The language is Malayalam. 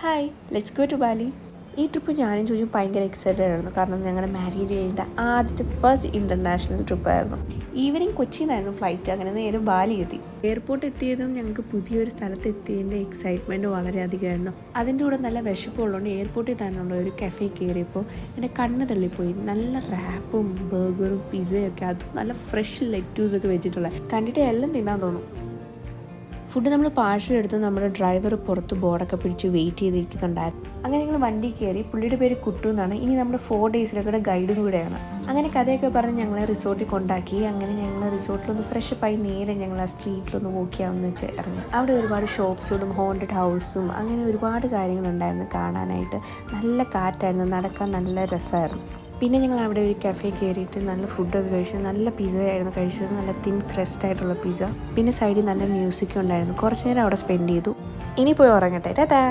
Hi let's go to Bali. ഈ ട്രിപ്പ് ഞാനും ചോദിച്ചും ഭയങ്കര എക്സൈറ്റഡ് ആയിരുന്നു. കാരണം ഞങ്ങളുടെ മാരേജ് കഴിഞ്ഞിട്ട് ആദ്യത്തെ ഫസ്റ്റ് ഇൻ്റർനാഷണൽ ട്രിപ്പായിരുന്നു. ഈവനിങ് കൊച്ചിയിൽ നിന്നായിരുന്നു ഫ്ലൈറ്റ്. അങ്ങനെ നേരെ ബാലി എത്തി. എയർപോർട്ട് എത്തിയതും ഞങ്ങൾക്ക് പുതിയൊരു സ്ഥലത്ത് എത്തിയതിൻ്റെ എക്സൈറ്റ്മെൻറ്റ് വളരെയധികമായിരുന്നു. അതിൻ്റെ കൂടെ നല്ല വിശപ്പുള്ളതുകൊണ്ട് എയർപോർട്ടിൽ തന്നെയുള്ള ഒരു കഫേ കയറിയപ്പോൾ എൻ്റെ കണ്ണ് തള്ളിപ്പോയി. നല്ല റാപ്പും ബർഗറും പിസയൊക്കെ, അതും നല്ല ഫ്രഷ് ലെറ്റ്യൂസൊക്കെ വെച്ചിട്ടുള്ള, കണ്ടിട്ട് എല്ലാം തിന്നാൻ തോന്നും. ഫുഡ് നമ്മൾ പാഴ്സലെടുത്ത് നമ്മുടെ ഡ്രൈവർ പുറത്ത് ബോർഡൊക്കെ പിടിച്ച് വെയിറ്റ് ചെയ്തിരിക്കുന്നുണ്ടായിരുന്നു. അങ്ങനെ ഞങ്ങൾ വണ്ടി കയറി. പുള്ളിയുടെ പേര് കുട്ടു എന്നാണ്. ഇനി നമ്മുടെ 4 ഡേയ്സിലൊക്കെ ഗൈഡും കൂടെയാണ്. അങ്ങനെ കഥയൊക്കെ പറഞ്ഞ് ഞങ്ങളെ റിസോർട്ടിൽ കൊണ്ടാക്കി. അങ്ങനെ ഞങ്ങൾ റിസോർട്ടിലൊന്ന് ഫ്രഷപ്പായി നേരെ ഞങ്ങൾ ആ സ്ട്രീറ്റിലൊന്ന് വോക്ക് ചെയ്യാമെന്ന് വെച്ച് ഇറങ്ങി. അവിടെ ഒരുപാട് ഷോപ്സും ഹോണ്ടഡ് ഹൗസും അങ്ങനെ ഒരുപാട് കാര്യങ്ങളുണ്ടായിരുന്നു കാണാനായിട്ട്. നല്ല കാറ്റായിരുന്നു, നടക്കാൻ നല്ല രസമായിരുന്നു. പിന്നെ ഞങ്ങൾ അവിടെ ഒരു കഫേ കയറിയിട്ട് നല്ല ഫുഡൊക്കെ കഴിച്ചു. നല്ല പിസ്സ ആയിരുന്നു കഴിച്ചത്, നല്ല തിൻ ക്രസ്റ്റ് ആയിട്ടുള്ള പിസ്സ. പിന്നെ സൈഡിൽ നല്ല മ്യൂസിക്കും ഉണ്ടായിരുന്നു. കുറച്ച് നേരം അവിടെ സ്പെൻഡ് ചെയ്തു. ഇനി പോയി ഉറങ്ങട്ടെ. ടാറ്റാ.